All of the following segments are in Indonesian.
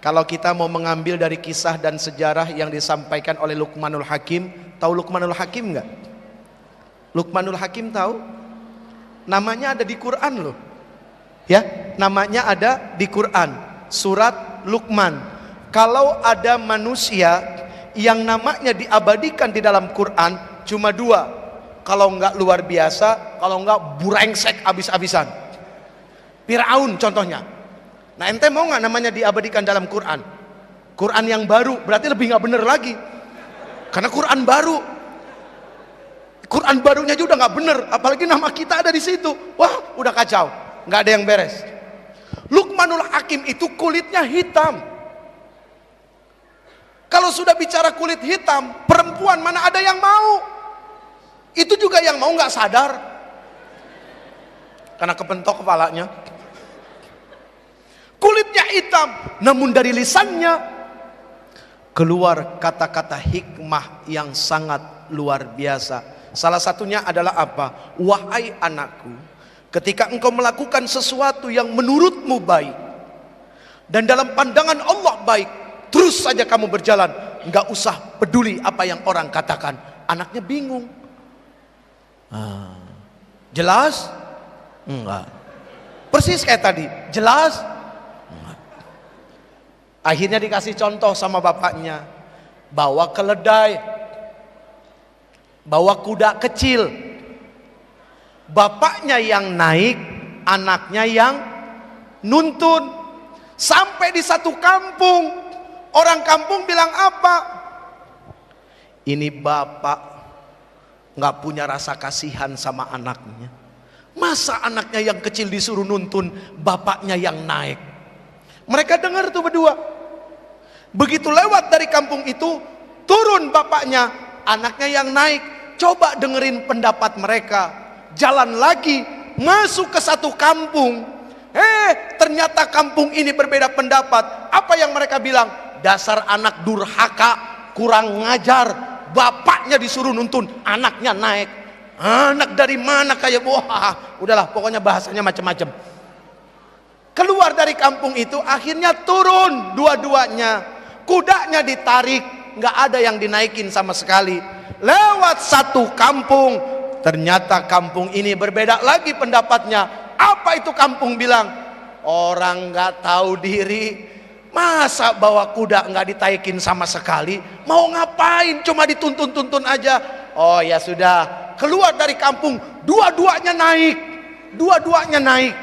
Kalau kita mau mengambil dari kisah dan sejarah yang disampaikan oleh Luqmanul Hakim, tahu Luqmanul Hakim nggak? Luqmanul Hakim tahu? Namanya ada di Quran loh. Ya, namanya ada di Quran, surat Luqman. Kalau ada manusia yang namanya diabadikan di dalam Quran cuma dua, kalau nggak luar biasa, kalau nggak burengsek abis-abisan. Firaun contohnya. Nah, ente mau nggak namanya diabadikan dalam Quran? Quran yang baru berarti lebih nggak bener lagi, karena Quran baru. Quran barunya juga nggak bener, apalagi nama kita ada di situ. Wah, udah kacau, nggak ada yang beres. Luqmanul Hakim itu kulitnya hitam. Kalau sudah bicara kulit hitam, perempuan mana ada yang mau? Itu juga yang mau nggak sadar, karena kepentok kepalanya. Kulitnya hitam, namun dari lisannya keluar kata-kata hikmah yang sangat luar biasa. Salah satunya adalah apa? Wahai anakku, ketika engkau melakukan sesuatu yang menurutmu baik dan dalam pandangan Allah baik, terus saja kamu berjalan, nggak usah peduli apa yang orang katakan. Anaknya bingung. Jelas? Enggak. Persis kayak tadi. Jelas? Enggak. Akhirnya dikasih contoh sama bapaknya, bawa keledai, bawa kuda kecil. Bapaknya yang naik, anaknya yang nuntun. Sampai di satu kampung, orang kampung bilang apa? Ini bapak nggak punya rasa kasihan sama anaknya. Masa anaknya yang kecil disuruh nuntun, bapaknya yang naik. Mereka dengar tuh berdua. Begitu lewat dari kampung itu, turun bapaknya, anaknya yang naik. Coba dengerin pendapat mereka. Jalan lagi, masuk ke satu kampung. Ternyata kampung ini berbeda pendapat. Apa yang mereka bilang? Dasar anak durhaka, kurang ngajar. Bapaknya disuruh nuntun, anaknya naik. Anak dari mana kayak wah, udahlah pokoknya bahasanya macam-macam. Keluar dari kampung itu, akhirnya turun dua-duanya. Kudanya ditarik, nggak ada yang dinaikin sama sekali. Lewat satu kampung, ternyata kampung ini berbeda lagi pendapatnya. Apa itu kampung bilang? Orang nggak tahu diri, masa bawa kuda nggak ditaikin sama sekali? Mau ngapain? Cuma dituntun-tuntun aja. Oh ya sudah, keluar dari kampung, dua-duanya naik, dua-duanya naik.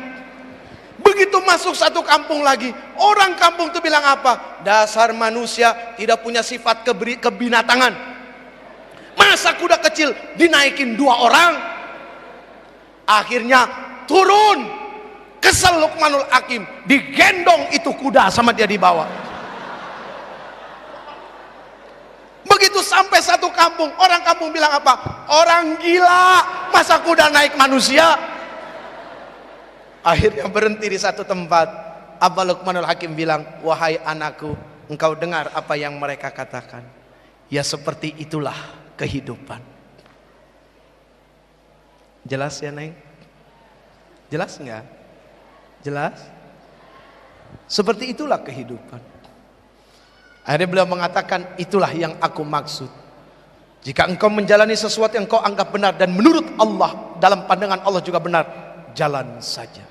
Begitu masuk satu kampung lagi, orang kampung itu bilang apa? Dasar manusia tidak punya sifat kebinatangan. Masa kuda kecil dinaikin dua orang? Akhirnya turun. Kesel Luqmanul Hakim, digendong itu kuda sama dia dibawa. Begitu sampai satu kampung, orang kampung bilang apa? Orang gila, masa kuda naik manusia? Akhirnya berhenti di satu tempat. Apa Luqmanul Hakim bilang? Wahai anakku, engkau dengar apa yang mereka katakan. Ya seperti itulah kehidupan. Jelas ya Neng? Jelas enggak? Jelas? Seperti itulah kehidupan. Akhirnya beliau mengatakan, itulah yang aku maksud. Jika engkau menjalani sesuatu yang kau anggap benar dan menurut Allah, dalam pandangan Allah juga benar, jalan saja.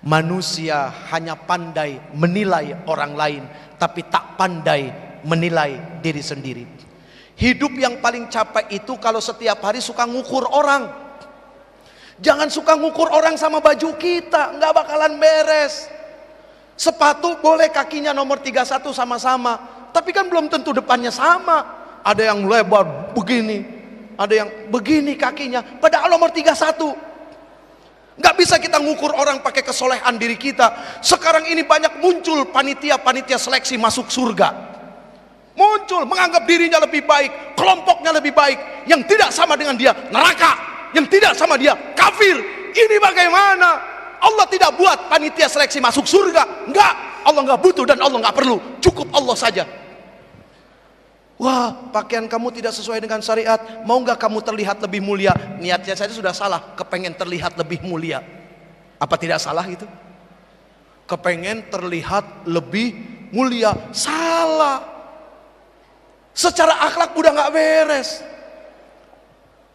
Manusia hanya pandai menilai orang lain, tapi tak pandai menilai diri sendiri. Hidup yang paling capek itu kalau setiap hari suka ngukur orang. Jangan suka ngukur orang sama baju kita, nggak bakalan beres. Sepatu boleh kakinya nomor 31 sama-sama, tapi kan belum tentu depannya sama. Ada yang lebar begini, ada yang begini kakinya, padahal nomor 31. Nggak bisa kita ngukur orang pakai kesolehan diri kita. Sekarang ini banyak muncul panitia-panitia seleksi masuk surga. Muncul menganggap dirinya lebih baik, kelompoknya lebih baik. Yang tidak sama dengan dia neraka, yang tidak sama dia kafir. Ini bagaimana? Allah tidak buat panitia seleksi masuk surga. Enggak, Allah nggak butuh dan Allah nggak perlu. Cukup Allah saja. Wah, pakaian kamu tidak sesuai dengan syariat. Mau nggak kamu terlihat lebih mulia? Niatnya saja sudah salah, kepengen terlihat lebih mulia. Apa tidak salah itu? kepengen terlihat lebih mulia. Salah. Secara akhlak udah nggak beres.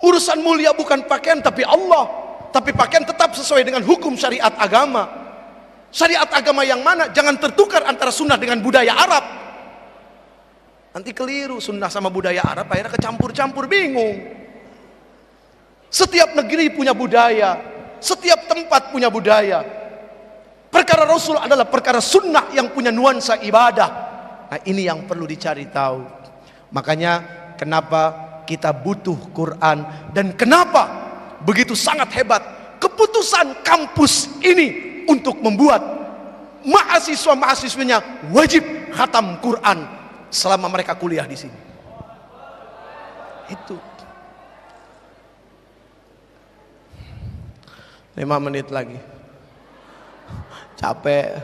Urusan mulia bukan pakaian tapi Allah. Tapi pakaian tetap sesuai dengan hukum syariat agama. Syariat agama yang mana? Jangan tertukar antara sunnah dengan budaya Arab. Nanti keliru, sunnah sama budaya Arab akhirnya kecampur-campur, bingung. Setiap negeri punya budaya, setiap tempat punya budaya. Perkara Rasul adalah perkara sunnah yang punya nuansa ibadah. Nah, ini yang perlu dicari tahu. Makanya kenapa kita butuh Quran, dan kenapa begitu sangat hebat keputusan kampus ini untuk membuat mahasiswa-mahasiswinya wajib khatam Quran selama mereka kuliah di sini. Itu 5 menit lagi, capek.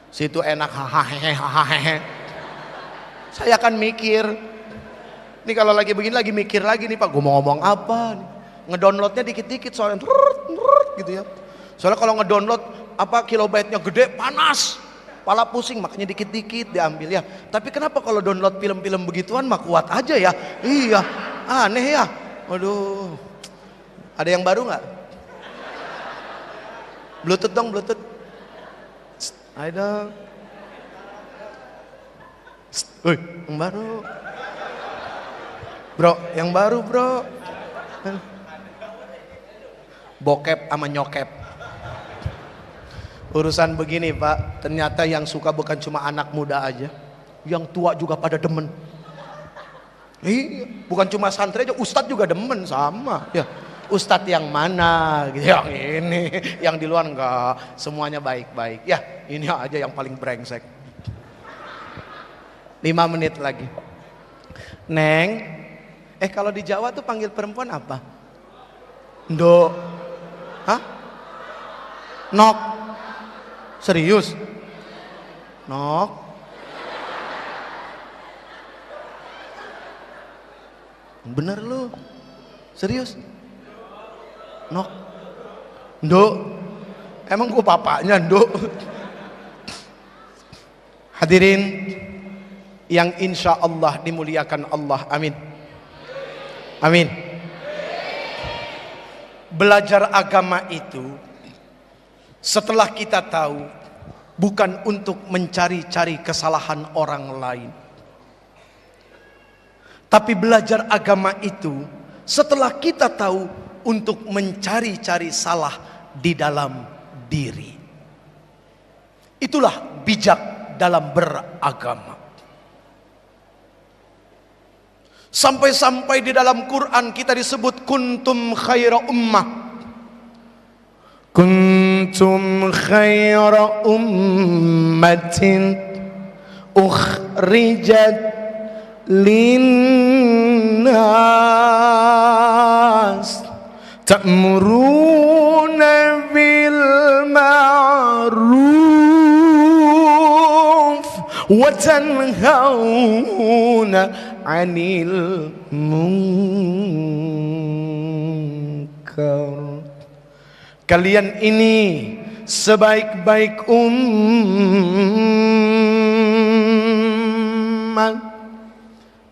Situ enak, hahaha. Saya akan mikir nih, kalau lagi begini lagi mikir lagi nih Pak, gue mau ngomong apa nih. Ngedownloadnya dikit-dikit soalnya gitu ya. Soalnya kalau ngedownload kilobyte-nya gede, panas, kepala pusing, makanya dikit-dikit diambil ya. Tapi kenapa kalau download film-film begituan mah kuat aja ya? Iya, aneh ya. Waduh, ada yang baru nggak? Bluetooth dong, Bluetooth. Ada. Yang baru. Bro, yang baru bro. Bokep sama nyokep. Urusan begini Pak, ternyata yang suka bukan cuma anak muda aja, yang tua juga pada demen. Bukan cuma santri aja, ustadz juga demen sama. Ya, ustadz yang mana? Yang ini, yang di luar enggak, semuanya baik-baik. Ya, ini aja yang paling brengsek. 5 menit lagi. Neng, kalau di Jawa tuh panggil perempuan apa? Ndok. Hah? Nok. Serius? Nok. Bener lu? Serius? Nok. Ndok. Emang gua bapaknya Ndok? Hadirin yang insya Allah dimuliakan Allah, amin. Amin. Belajar agama itu setelah kita tahu bukan untuk mencari-cari kesalahan orang lain, tapi belajar agama itu setelah kita tahu untuk mencari-cari salah di dalam diri. Itulah bijak dalam beragama. Sampai-sampai di dalam Quran kita disebut kuntum khaira ummah. Kuntum khaira ummatin ukhrijat linnas ta'muruna bil ma'ruf wa tanhauna 'anil munkar. Kalian ini sebaik-baik umat.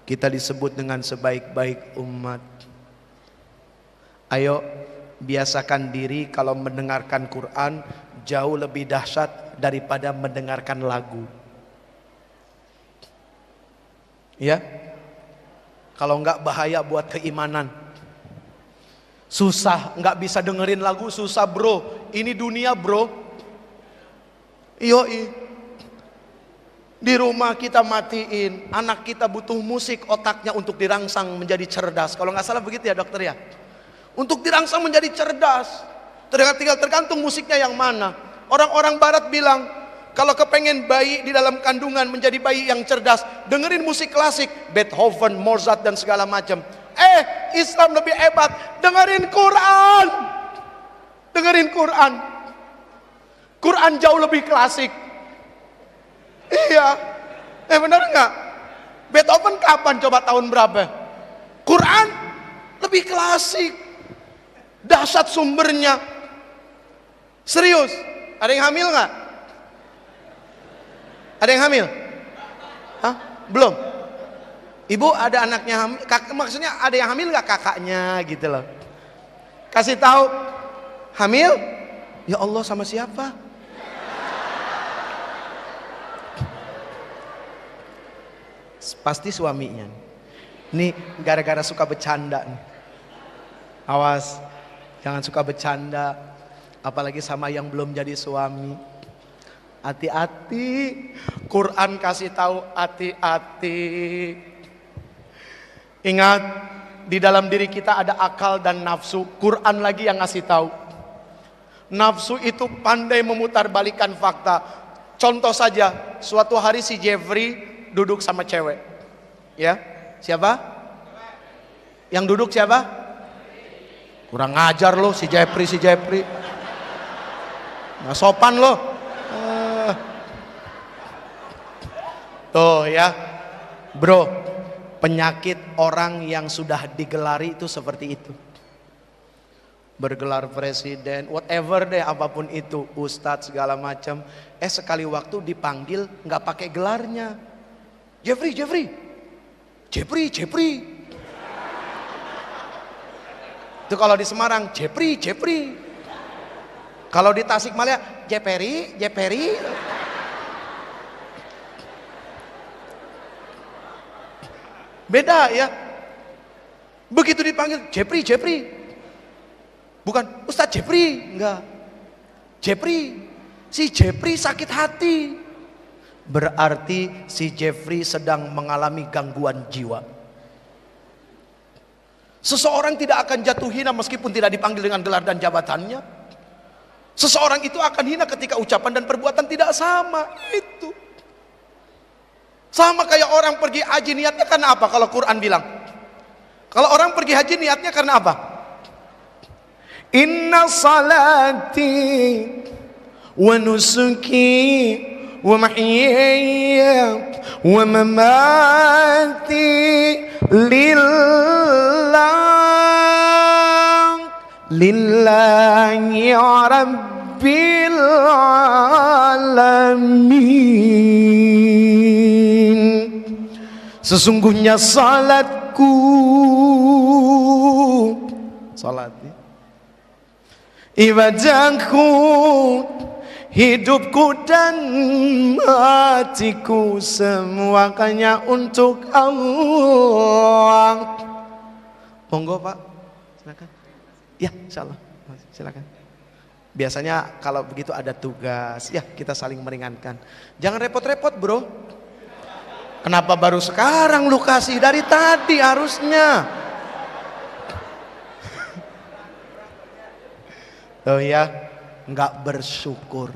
Kita disebut dengan sebaik-baik umat. Ayo biasakan diri kalau mendengarkan Quran jauh lebih dahsyat daripada mendengarkan lagu. Ya, kalau enggak bahaya buat keimanan. Susah, enggak bisa dengerin lagu, susah bro. Ini dunia bro. Yoi. Di rumah kita matiin, anak kita butuh musik, otaknya untuk dirangsang menjadi cerdas. Kalau nggak salah begitu ya dokter ya. Untuk dirangsang menjadi cerdas, tinggal tergantung musiknya yang mana. Orang-orang barat bilang, kalau kepengen bayi di dalam kandungan menjadi bayi yang cerdas, dengerin musik klasik, Beethoven, Mozart dan segala macam. Islam lebih hebat, dengerin Quran. Dengerin Quran. Quran jauh lebih klasik. Iya, benar nggak? Beethoven kapan coba tahun berapa? Quran lebih klasik, dahsyat sumbernya. Serius, ada yang hamil nggak? Ada yang hamil? Hah? Belum? Ibu ada anaknya hamil? Maksudnya ada yang hamil gak kakaknya gitu loh. Kasih tahu, hamil? Ya Allah, sama siapa? Pasti suaminya. Nih gara-gara suka bercanda nih. Awas, jangan suka bercanda, apalagi sama yang belum jadi suami. Hati-hati. Quran kasih tahu hati-hati. Ingat, di dalam diri kita ada akal dan nafsu. Quran lagi yang ngasih tahu. Nafsu itu pandai memutarbalikkan fakta. Contoh saja, suatu hari si Jeffrey duduk sama cewek. Ya, siapa? Yang duduk siapa? Kurang ngajar lo si Jeffrey. Nggak sopan lo. Tuh ya, bro. Penyakit orang yang sudah digelari itu seperti itu. Bergelar presiden, whatever deh, apapun itu, ustadz segala macam. Sekali waktu dipanggil nggak pakai gelarnya. Jeffrey. Itu kalau di Semarang, Jeffrey. Kalau di Tasikmalaya, Jeperi. Beda ya. Begitu dipanggil Jeffrey. Bukan Ustadz Jeffrey, enggak. Jeffrey. Si Jeffrey sakit hati. Berarti si Jeffrey sedang mengalami gangguan jiwa. Seseorang tidak akan jatuh hina meskipun tidak dipanggil dengan gelar dan jabatannya. Seseorang itu akan hina ketika ucapan dan perbuatan tidak sama. Itu sama kayak orang pergi haji, niatnya karena apa? Kalau Quran bilang, kalau orang pergi haji niatnya karena apa? Inna salati wa nusuki wa mahyaya wa mamati lillahi rabbil alamin. Sesungguhnya salatku, ibadahku, hidupku dan hatiku semuanya untuk Allah. Monggo Pak, silakan. Ya, insyaallah, silakan. Biasanya kalau begitu ada tugas, ya kita saling meringankan. Jangan repot-repot bro. Kenapa baru sekarang lu kasih? Dari tadi harusnya. Oh ya, nggak bersyukur.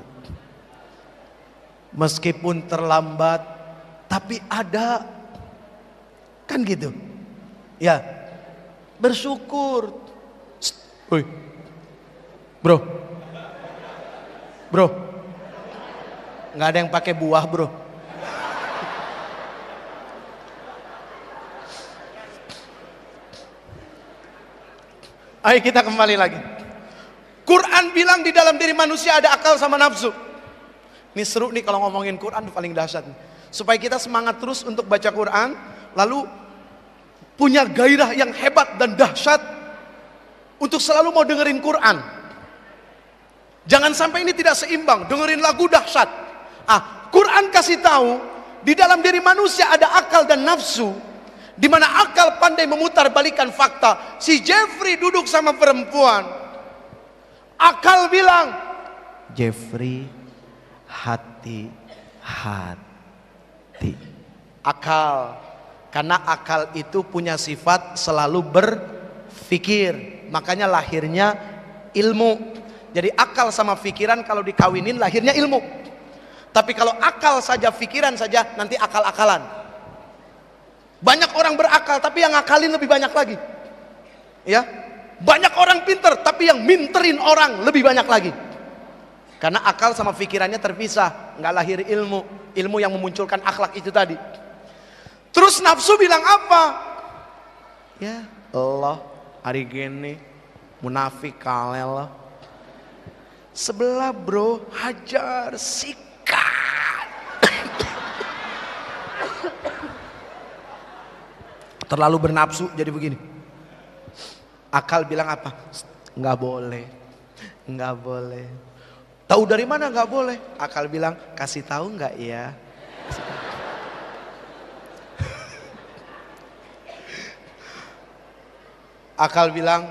Meskipun terlambat, tapi ada. Kan gitu. Ya, bersyukur. Woi, bro, nggak ada yang pakai buah bro. Ayo kita kembali lagi. Quran bilang di dalam diri manusia ada akal sama nafsu. Ini seru nih kalau ngomongin Quran, paling dahsyat nih. Supaya kita semangat terus untuk baca Quran, lalu punya gairah yang hebat dan dahsyat untuk selalu mau dengerin Quran. Jangan sampai ini tidak seimbang, dengerin lagu dahsyat. Quran kasih tahu di dalam diri manusia ada akal dan nafsu, di mana akal pandai memutarbalikkan fakta. Si Jeffrey duduk sama perempuan, akal bilang, Jeffrey, hati-hati. Akal, karena akal itu punya sifat selalu berpikir, makanya lahirnya ilmu. Jadi akal sama pikiran kalau dikawinin lahirnya ilmu. Tapi kalau akal saja, pikiran saja, nanti akal-akalan. Banyak orang berakal tapi yang ngakalin lebih banyak lagi. Ya, banyak orang pinter tapi yang minterin orang lebih banyak lagi. Karena akal sama pikirannya terpisah, nggak lahir ilmu yang memunculkan akhlak itu tadi. Terus nafsu bilang apa? Ya Allah, hari gini munafik kalel. Sebelah bro, hajar, sikat. Terlalu bernafsu jadi begini. Akal bilang apa? Nggak boleh, nggak boleh. Tahu dari mana nggak boleh? Akal bilang, kasih tahu nggak ya? Akal bilang,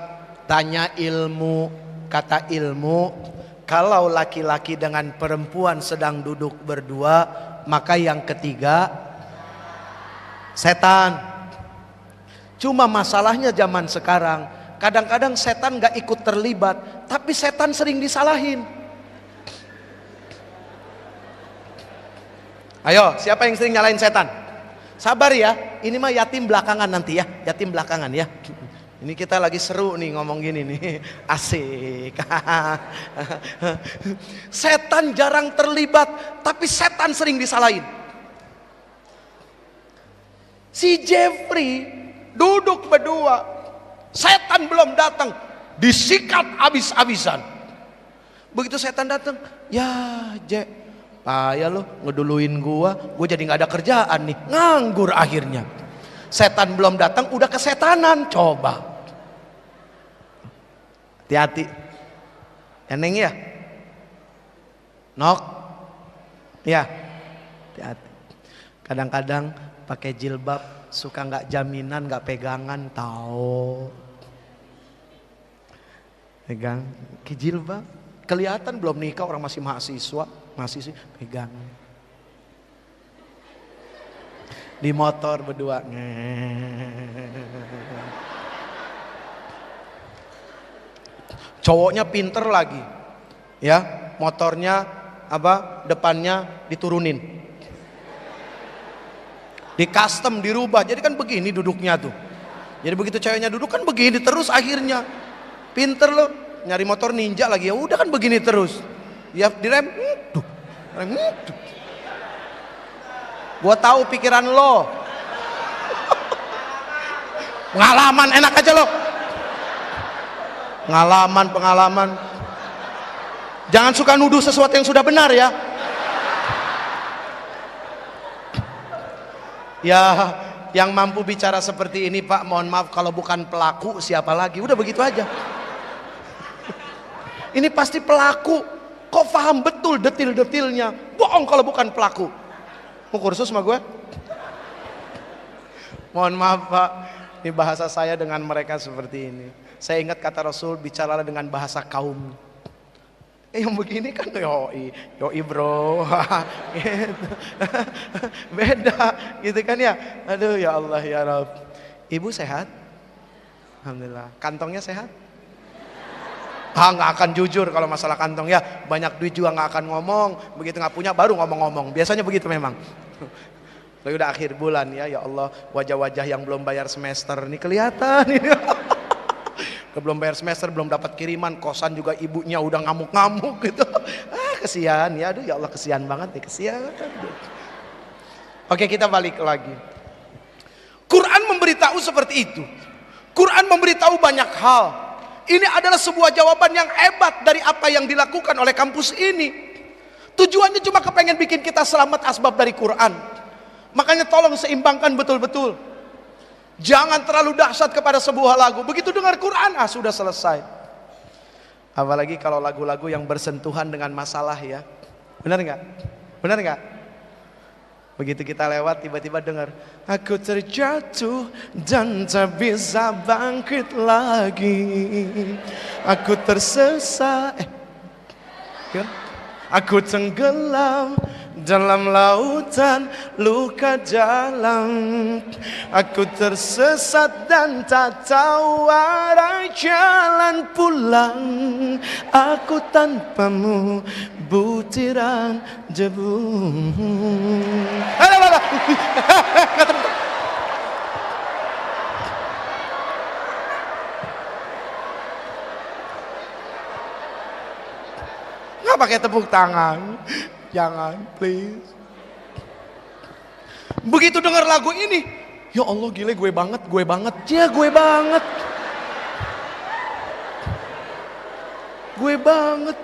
tanya ilmu. Kata ilmu, kalau laki-laki dengan perempuan sedang duduk berdua, maka yang ketiga setan. Cuma masalahnya zaman sekarang, kadang-kadang setan gak ikut terlibat, tapi setan sering disalahin. Ayo, siapa yang sering nyalahin setan? Sabar ya, ini mah yatim belakangan nanti ya, yatim belakangan ya. Ini kita lagi seru nih ngomong gini nih, asik. Setan jarang terlibat, tapi setan sering disalahin. Si Jeffrey duduk berdua, setan belum datang, disikat habis-habisan. Begitu setan datang, ya Jack, payah lo ngeduluin gua jadi nggak ada kerjaan nih, nganggur akhirnya. Setan belum datang udah kesetanan, coba. Hati-hati, eneng ya, nok, ya, hati-hati. Kadang-kadang pakai jilbab suka nggak jaminan, nggak pegangan, tahu? Pegang, ke jilbab, kelihatan belum nikah orang masih mahasiswa, masih sih pegang. Di motor berdua. Cowoknya pinter lagi, ya, motornya apa, depannya diturunin, di custom, dirubah, jadi kan begini duduknya tuh. Jadi begitu ceweknya duduk kan begini terus akhirnya. Pinter loh, nyari motor ninja lagi, ya udah kan begini terus. Ya direm, rem, gua tahu pikiran lo. Pengalaman enak aja lo. Pengalaman. Jangan suka nuduh sesuatu yang sudah benar ya. Ya, yang mampu bicara seperti ini Pak, mohon maaf, kalau bukan pelaku siapa lagi? Udah begitu aja. Ini pasti pelaku. Kok paham betul detil-detilnya? Bohong kalau bukan pelaku. Mau kursus sama gue? Mohon maaf Pak, ini bahasa saya dengan mereka seperti ini. Saya ingat kata Rasul, bicaralah dengan bahasa kaum. Yang begini kan yoi bro. Gitu. Beda gitu kan ya. Aduh ya Allah ya Rabb. Ibu sehat? Alhamdulillah. Kantongnya sehat? Nggak akan jujur kalau masalah kantong ya. Banyak duit juga nggak akan ngomong. Begitu nggak punya baru ngomong-ngomong. Biasanya begitu memang. Lalu udah akhir bulan ya Allah, wajah-wajah yang belum bayar semester ini kelihatan ini. Belum bayar semester, belum dapat kiriman, kosan juga ibunya udah ngamuk-ngamuk gitu. Kesian ya, aduh ya Allah, kesian banget nih, kesian. Oke, kita balik lagi. Quran memberitahu seperti itu. Quran memberitahu banyak hal. Ini adalah sebuah jawaban yang hebat dari apa yang dilakukan oleh kampus ini. Tujuannya cuma kepengen bikin kita selamat asbab dari Quran. Makanya tolong seimbangkan betul-betul. Jangan terlalu dahsyat kepada sebuah lagu. Begitu dengar Quran, sudah selesai. Apalagi kalau lagu-lagu yang bersentuhan dengan masalah ya. Benar nggak? Benar nggak? Begitu kita lewat tiba-tiba dengar, aku terjatuh dan tak bisa bangkit lagi. Aku tersesat. Aku tenggelam dalam lautan luka dalam. Aku tersesat dan tak tahu arah jalan pulang. Aku tanpamu butiran debu. Nggak pakai tepuk tangan. Jangan, please. Begitu dengar lagu ini, ya Allah gile, gue banget. Ya gue banget. Gue banget.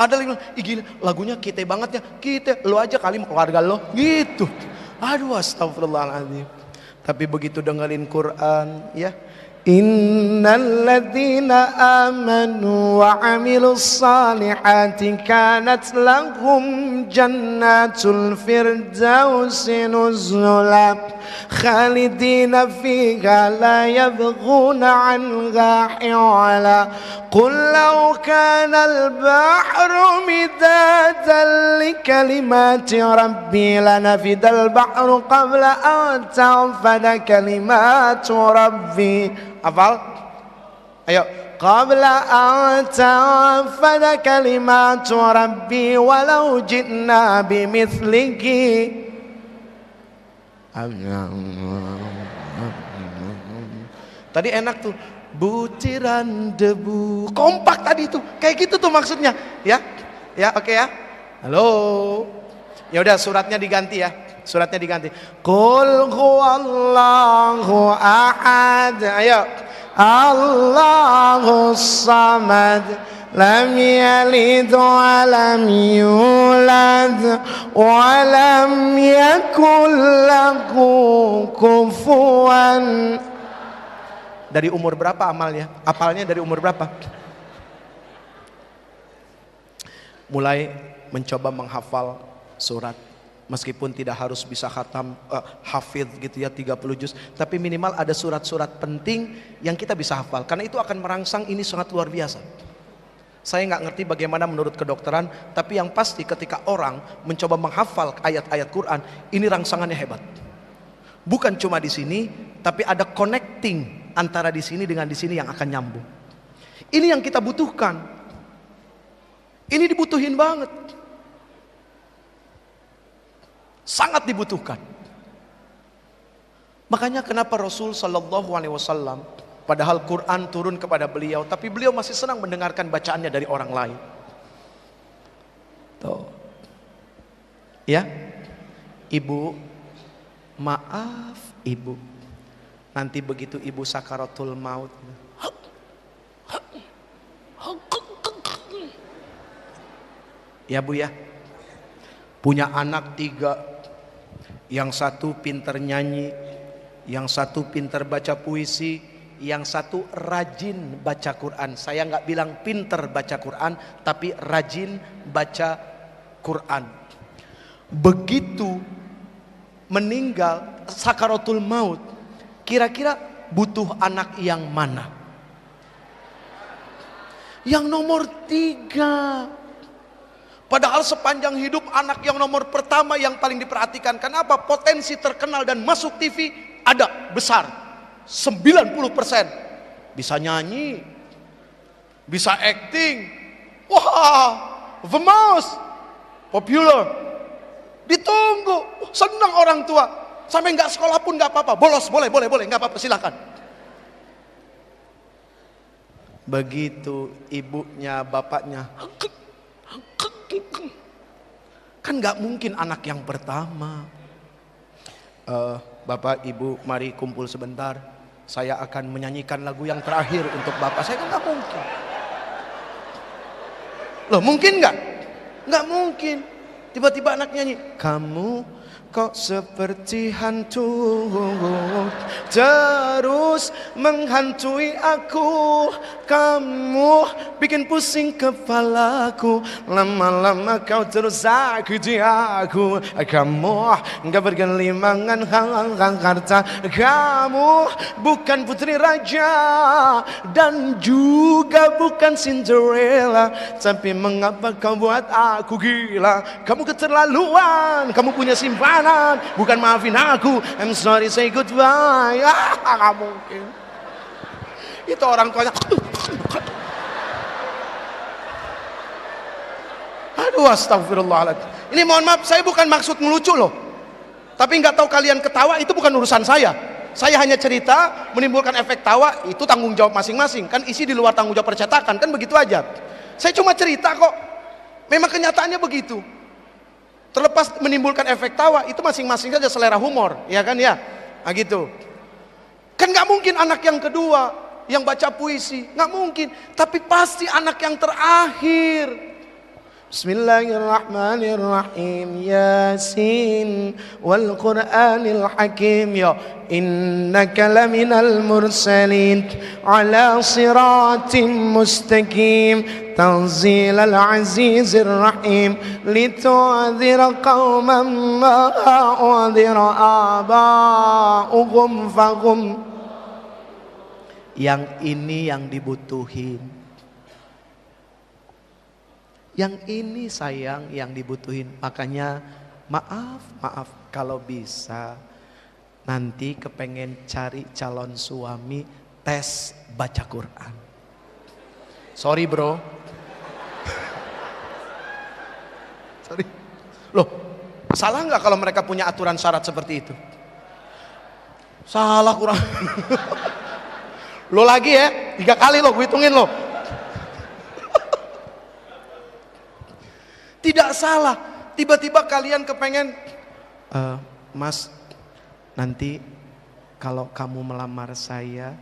Ada lagi bilang, ih gila, lagunya kita banget ya. Kita, lo aja kali keluarga lo. Gitu. Aduh, astagfirullahaladzim. Tapi begitu dengerin Quran, ya, innal ladzina amanu wa amilus salihati kanat lahum jannatul firdausi nuzula khalidina fiha la yabghuna anha hiwala qul law kana al-bahru midadan li kalimati rabbi lanafidal bahru qabla an tanfada kalimatu rabbi. Hafal? Ayo. Qabla an tanfada kalimatu rabbi walau ji'na bimithlihi. Tadi enak tuh, butiran debu. Kompak tadi tuh, kayak gitu tuh maksudnya, ya. Ya, oke ya. Halo. Ya udah, suratnya diganti ya. Suratnya diganti. Qul huwallahu ahad. Ayo. Allahus samad. Lam yalid wa lam yulad wa lam yakul lahu kufuwan. Dari umur berapa amalnya? Apalnya dari umur berapa? Mulai mencoba menghafal surat. Meskipun tidak harus bisa khatam hafidh gitu ya 30 juz, tapi minimal ada surat-surat penting yang kita bisa hafal, karena itu akan merangsang ini sangat luar biasa. Saya nggak ngerti bagaimana menurut kedokteran, tapi yang pasti ketika orang mencoba menghafal ayat-ayat Quran, ini rangsangannya hebat. Bukan cuma di sini, tapi ada connecting antara di sini dengan di sini yang akan nyambung. Ini yang kita butuhkan. Ini dibutuhin banget. Sangat dibutuhkan. Makanya kenapa Rasul Sallallahu Alaihi Wasallam, padahal Quran turun kepada beliau, tapi beliau masih senang mendengarkan bacaannya dari orang lain. Tuh. Ya, ibu, maaf ibu, nanti begitu ibu sakaratul maut, ya bu ya, punya anak 3, yang satu pinter nyanyi, yang satu pinter baca puisi, yang satu rajin baca Quran. Saya nggak bilang pinter baca Quran, tapi rajin baca Quran. Begitu meninggal sakaratul maut, kira-kira butuh anak yang mana? Yang nomor 3. Padahal sepanjang hidup anak yang nomor pertama yang paling diperhatikan. Kenapa? Potensi terkenal dan masuk TV ada besar. 90%. Bisa nyanyi, bisa acting. Wah, famous, popular. Ditunggu, senang orang tua. Sampai nggak sekolah pun nggak apa-apa. Bolos, boleh, nggak apa-apa, silakan. Begitu ibunya, bapaknya, kan nggak mungkin anak yang pertama. Bapak, ibu, mari kumpul sebentar. Saya akan menyanyikan lagu yang terakhir untuk bapak. Saya kan nggak mungkin. Loh, mungkin nggak? Nggak mungkin. Tiba-tiba anak nyanyi, kamu kok seperti hantu terus menghantui aku, kamu bikin pusing kepalaku, lama-lama kau terus sakiti aku, kamu gak bergelimangan harta, kamu bukan putri raja dan juga bukan Cinderella, tapi mengapa kau buat aku gila? Kamu keterlaluan, kamu punya simpanan, bukan maafin aku, I'm sorry say goodbye. Gak mungkin. Itu orang tuanya, aduh astagfirullahaladzim. Ini mohon maaf, saya bukan maksud ngelucu loh, tapi nggak tahu kalian ketawa, itu bukan urusan saya. Saya hanya cerita, menimbulkan efek tawa, itu tanggung jawab masing-masing. Kan isi di luar tanggung jawab percetakan, kan begitu aja. Saya cuma cerita kok, memang kenyataannya begitu. Terlepas menimbulkan efek tawa, itu masing-masing saja selera humor, ya kan ya? Nah gitu. Kan nggak mungkin anak yang kedua yang baca puisi, nggak mungkin. Tapi pasti anak yang terakhir Bismillahirrahmanirrahim. Yasin wal Qur'anil Hakim. Ya, innaka laminal mursalin ala siratim mustaqim tanzilal azizir rahim litu'adhira qauman ma a'udhira aba'uhum fahum. Yang ini yang dibutuhin. Yang ini sayang yang dibutuhin. Makanya maaf kalau bisa nanti kepengen cari calon suami tes baca Quran. Sorry bro. Sorry. Loh, salah nggak kalau mereka punya aturan syarat seperti itu? Salah kurang. Lo lagi ya, 3 kali lo gue hitungin lo. Tidak salah. Tiba-tiba kalian kepengen, Mas, nanti kalau kamu melamar saya,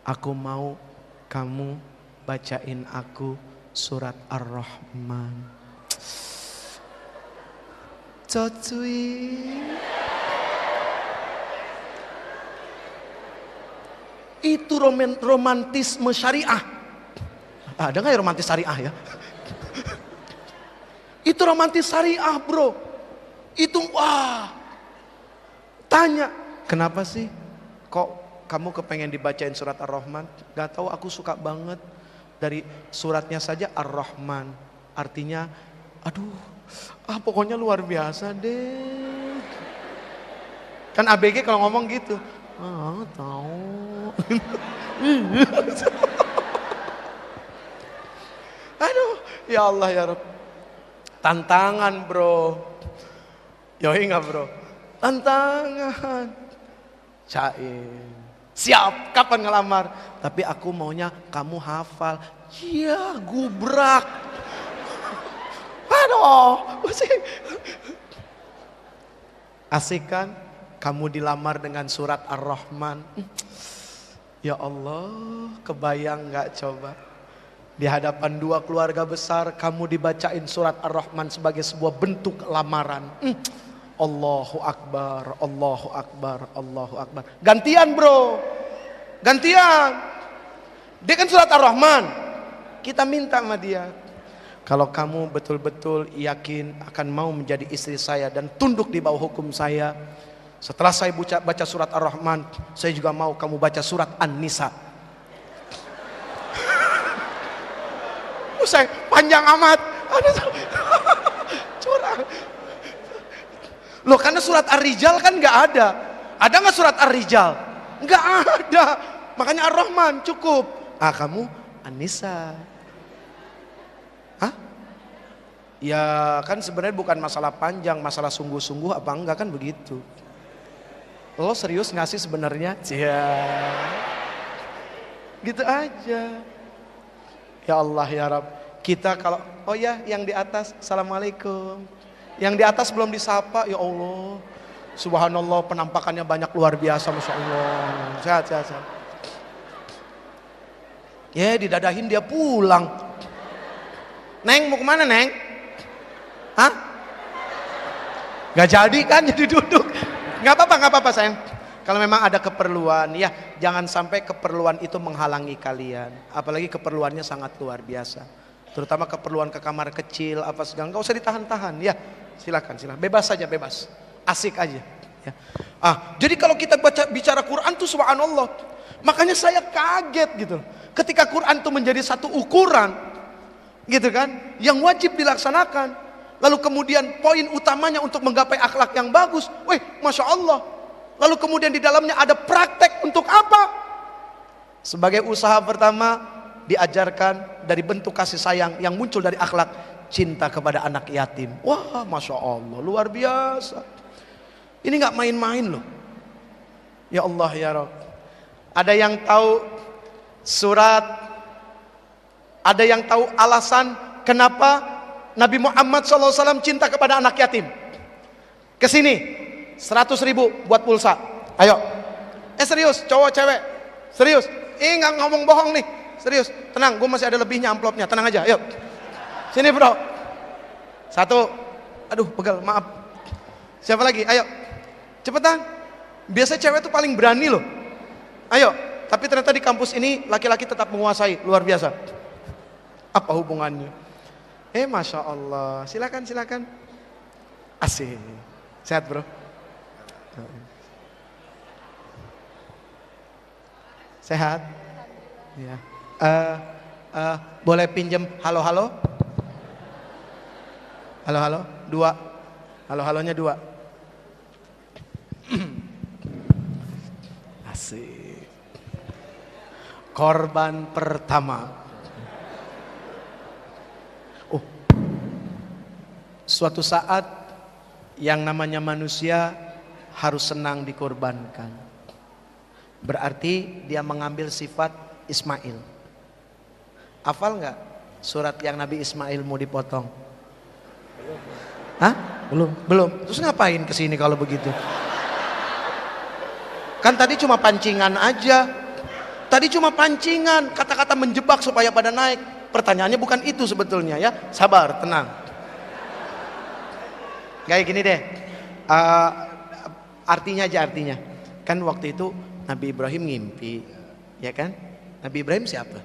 aku mau kamu bacain aku surat Ar-Rahman. Cocui. Itu romantisme syariah. Ada nggak ya romantis syariah ya? Itu romantis syariah bro. Itu wah. Tanya, kenapa sih kok kamu kepengen dibacain surat Ar-Rahman? Gak tahu, aku suka banget. Dari suratnya saja Ar-Rahman. Artinya, aduh, pokoknya luar biasa deh. Kan ABG kalau ngomong gitu. Tahu. Aduh, ya Allah ya Rabb. Tantangan bro. Yoi gak bro? Tantangan. Cair. Siap, kapan ngelamar? Tapi aku maunya kamu hafal. Iya, gubrak. Aduh. Asik kan? Kamu dilamar dengan surat Ar-Rahman. Ya Allah, kebayang gak coba? Di hadapan 2 keluarga besar kamu dibacain surat Ar-Rahman sebagai sebuah bentuk lamaran. Allahu Akbar, Allahu Akbar, Allahu Akbar. Gantian bro, gantian. Dia kan surat Ar-Rahman. Kita minta sama dia. Kalau kamu betul-betul yakin akan mau menjadi istri saya dan tunduk di bawah hukum saya. Setelah saya baca surat Ar-Rahman, saya juga mau kamu baca surat An-Nisa. Saya panjang amat. Curang. Loh, karena surat Ar-Rijal kan nggak ada. Ada nggak surat Ar-Rijal? Nggak ada. Makanya Ar-Rahman cukup. Kamu An-Nisa. Hah? Ya kan sebenarnya bukan masalah panjang, masalah sungguh-sungguh apa enggak kan begitu. Lo serius nggak sih sebenarnya? Cia. Gitu aja. Ya Allah ya Rabb. Kita kalau, oh ya yang di atas, Assalamualaikum. Yang di atas belum disapa, ya Allah. Subhanallah, penampakannya banyak luar biasa, Masya Allah. Sehat. Ya didadahin dia pulang. Neng mau kemana Neng? Hah? Gak jadi kan jadi duduk. Gak apa-apa sayang. Kalau memang ada keperluan, ya jangan sampai keperluan itu menghalangi kalian. Apalagi keperluannya sangat luar biasa. Terutama keperluan ke kamar kecil, apa segala. Gak usah ditahan-tahan, ya silakan. Bebas saja, bebas. Asik aja. Ya. Jadi kalau kita bicara Quran tuh subhanallah. Makanya saya kaget gitu. Ketika Quran itu menjadi satu ukuran, gitu kan, yang wajib dilaksanakan. Lalu kemudian poin utamanya untuk menggapai akhlak yang bagus. Wih, Masya Allah. Lalu kemudian di dalamnya ada praktek untuk apa? Sebagai usaha pertama diajarkan dari bentuk kasih sayang yang muncul dari akhlak cinta kepada anak yatim. Wah, Masya Allah, luar biasa. Ini gak main-main loh. Ya Allah ya Rabb. Ada yang tahu surat, ada yang tahu alasan kenapa Nabi Muhammad SAW cinta kepada anak yatim? Kesini 100.000 buat pulsa. Ayo. Serius, cowok cewek. Serius. Nggak ngomong bohong nih. Serius. Tenang, gue masih ada lebihnya amplopnya. Tenang aja. Yuk. Sini bro. Satu. Aduh, pegal, maaf. Siapa lagi? Ayo. Cepetan. Biasanya cewek tuh paling berani loh. Ayo. Tapi ternyata di kampus ini laki-laki tetap menguasai, luar biasa. Apa hubungannya? Masya Allah. Silakan, silakan. Asik. Sehat bro? Sehat? Ya. Boleh pinjem halo-halo? Halo-halo? 2. Halo-halonya 2. Asik. Korban pertama. Suatu saat yang namanya manusia harus senang dikorbankan. Berarti dia mengambil sifat Ismail. Hafal nggak surat yang Nabi Ismail mau dipotong? Hah? Belum. Terus ngapain kesini kalau begitu? Kan tadi cuma pancingan aja. Tadi cuma pancingan, kata-kata menjebak supaya pada naik. Pertanyaannya bukan itu sebetulnya ya. Sabar, tenang. Kayak gini deh. Artinya aja artinya. Kan waktu itu Nabi Ibrahim ngimpi, ya kan? Nabi Ibrahim siapa?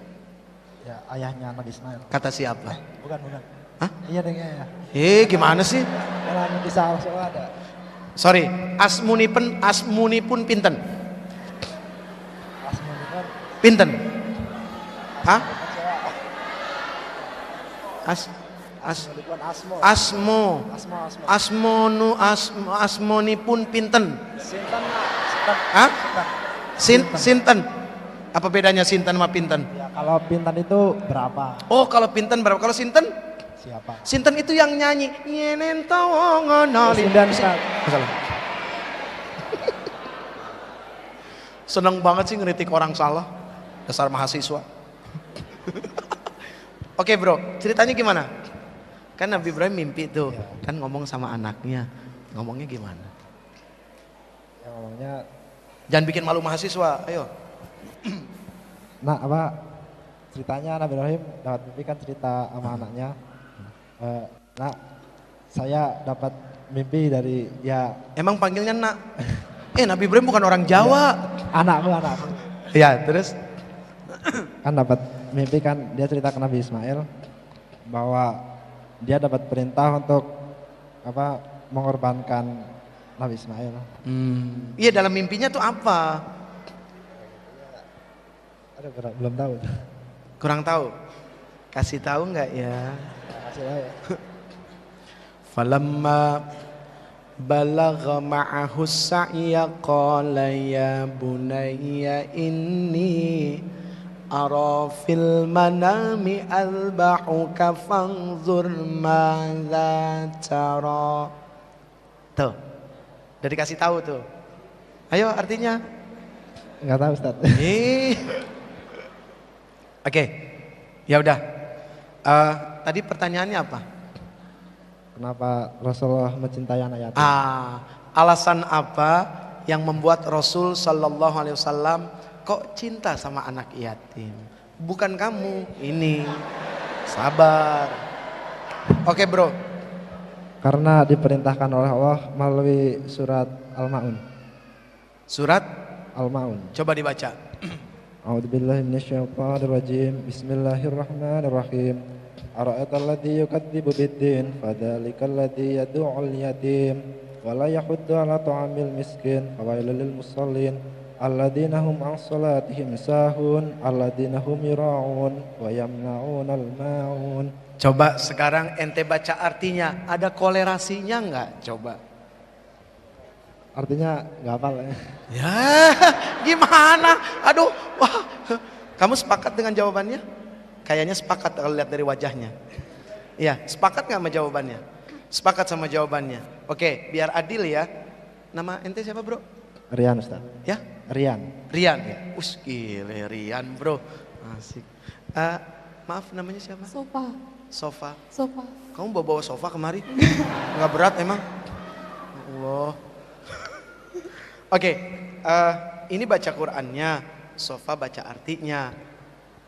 Ya, ayahnya Nabi Ismail. Kata siapa? Bukan. Hah? Iya deh ya. Gimana sih? Kalau di Salah ada. Sorry, asmuni pun pinten. Pinten? Hah? Asmoni pun pinten. Hah? Sinten. Apa bedanya sinten sama pinten? Ya, kalau pinten itu berapa? Oh, kalau pinten berapa? Kalau sinten? Siapa? Sinten itu yang nyanyi. Yenen tawongonali. Masalah. Seneng banget sih ngeritik orang salah. Dasar mahasiswa. Oke bro, ceritanya gimana? Kan Nabi Ibrahim mimpi tuh, kan ngomong sama anaknya. Ngomongnya gimana? Ya ngomongnya, jangan bikin malu mahasiswa, ayo. Nah apa ceritanya Nabi Ibrahim dapat mimpi kan cerita sama anaknya. Nak, saya dapat mimpi dari ya. Emang panggilnya nak? Nabi Ibrahim bukan orang Jawa. Anakku. Ya terus? Kan dapat mimpi kan dia cerita ke Nabi Ismail bahwa dia dapat perintah untuk mengorbankan Nabi Ismail. Iya, dalam mimpinya tuh apa? Belum tahu. Kurang tahu. Kasih tahu nggak ya? Kasih tahu ya. Falamma balagha ma'ahu sa'ya qala ya bunayya inni ara fil manami alba'uka fanzur madza tara. Tuh. Udah dikasih tahu tuh. Ayo artinya. Enggak tahu Ustaz. Oke. Ya udah. Tadi pertanyaannya apa? Kenapa Rasulullah mencintai anak yatim? Alasan apa yang membuat Rasul Sallallahu Alaihi Wasallam kok cinta sama anak yatim? Bukan kamu, ini. Sabar. Oke bro. Karena diperintahkan oleh Allah melalui surat Al-Ma'un. Surat Al-Ma'un. Coba dibaca. A'udzubillahi minasyaitonirrajim. Bismillahirrahmanirrahim. Ara'aital ladzi yukadzibu bid-din fadzalikal ladzi yad'ul yatim wa la yahuddu 'ala ta'amil miskin fawailul lil musallin alladzina hum 'an shalatihim sahun alladzina hum yura'un wa yamna'unal ma'un. Coba sekarang ente baca artinya, ada kolerasinya enggak? Coba. Artinya enggak hafal ya. Ya, gimana? Aduh, wah. Kamu sepakat dengan jawabannya? Kayaknya sepakat kalau lihat dari wajahnya. Iya, sepakat nggak sama jawabannya? Sepakat sama jawabannya. Oke, biar adil ya. Nama ente siapa bro? Rian Ustaz. Ya? Rian. Rian ya. Gile Rian bro. Asik. Maaf namanya siapa? Sofa. Kamu bawa sofa kemari? Nggak berat emang? Allah. Oke, ini baca Qur'annya, Sofa baca artinya.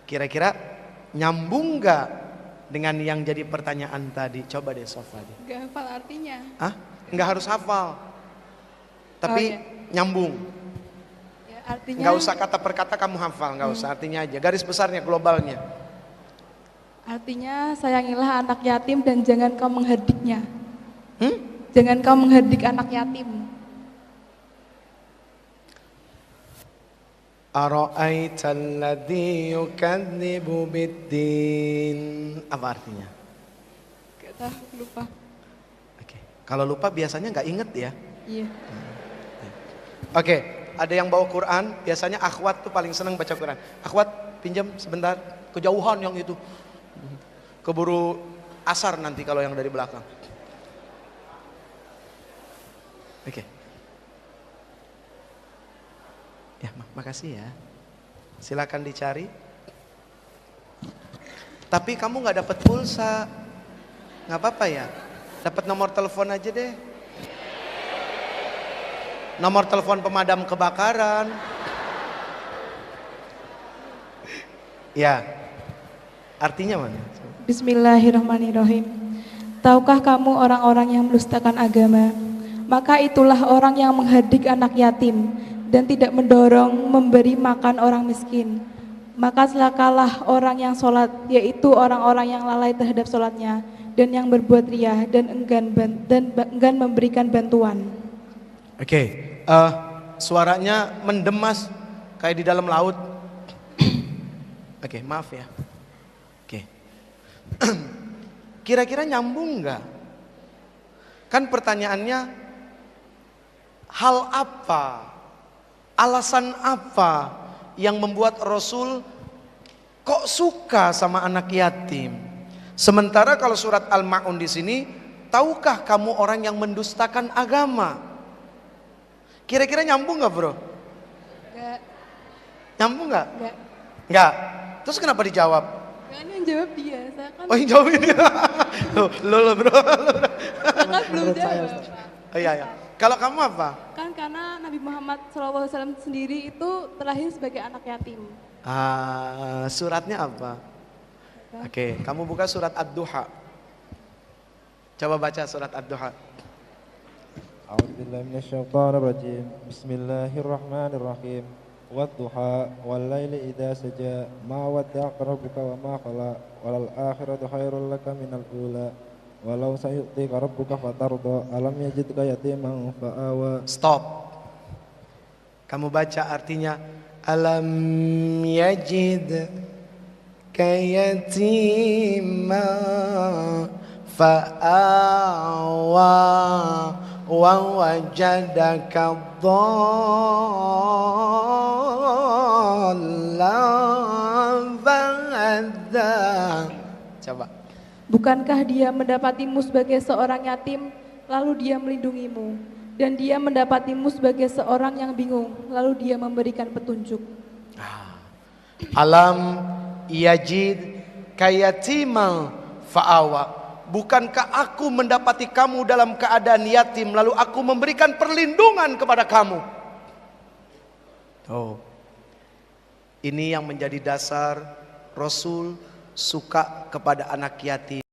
Kira-kira nyambung nggak dengan yang jadi pertanyaan tadi? Coba deh Sofa deh. Gak hafal artinya. Hah? Nggak harus hafal. Tapi Oh, iya. nyambung. Ya, artinya Nggak usah kata per kata kamu hafal, nggak usah, artinya aja. Garis besarnya, globalnya. artinya sayangilah anak yatim dan jangan kau mengherdiknya. Hmm? Jangan kau mengherdik anak yatim. Ara'aital ladzi yukadzibu biddin. Apa artinya? Gak tahu, lupa. Oke. Kalau lupa biasanya nggak inget ya. Iya. Oke, ada yang bawa Quran, biasanya akhwat tuh paling senang baca Quran. Akhwat, pinjam sebentar, kejauhan yang itu. Keburu asar nanti kalau yang dari belakang. Oke. Ya, makasih ya. Silakan dicari. Tapi kamu nggak dapat pulsa, nggak apa-apa ya. Dapat nomor telepon aja deh. Nomor telepon pemadam kebakaran. Ya. Artinya mana? Bismillahirrahmanirrahim. Tahukah kamu orang-orang yang mendustakan agama? Maka itulah orang yang mengherdik anak yatim dan tidak mendorong memberi makan orang miskin. Maka celakalah orang yang sholat, yaitu orang-orang yang lalai terhadap sholatnya dan yang berbuat riya dan enggan memberikan bantuan. Oke, suaranya mendemas kayak di dalam laut. Oke, maaf ya. Oke. Kira-kira nyambung nggak? Kan pertanyaannya, hal apa, alasan apa yang membuat Rasul kok suka sama anak yatim? Sementara kalau surat Al-Ma'un di sini, tahukah kamu orang yang mendustakan agama? Kira-kira nyambung nggak bro? Enggak, Nyambung nggak? enggak. Nggak. Terus kenapa dijawab? Enggak, ini yang jawab dia. Saya kan, Oh yang jawab ini. Lo bro. saya kan belum Menurut saya, jawab. Ustaz. Oh iya ya. Kalau kamu apa? Kan karena Nabi Muhammad SAW sendiri itu terlahir sebagai anak yatim. Suratnya apa? Oke, kamu buka surat Ad-Duha. Coba baca surat Ad-Duha. A'udzubillahi minasyaitonir rajim. Bismillahirrahmanirrahim. Wadduha wallaili idza saja ma wadda'aka rabbuka wa ma qala walal akhiratu khairul laka minal ula walau sayu'tika rabbuka fatarda alam yajidka yatiman fa'awa. Stop. Kamu baca artinya alam yajid kayatima fa'awa wa wajadaka dhallan fahada. Coba. Bukankah dia mendapatimu sebagai seorang yatim, lalu dia melindungimu? Dan dia mendapatimu sebagai seorang yang bingung, lalu dia memberikan petunjuk. Alam yajid kayatimal fa'awa. Bukankah aku mendapati kamu dalam keadaan yatim, lalu aku memberikan perlindungan kepada kamu? Oh, ini yang menjadi dasar Rasul suka kepada anak yatim.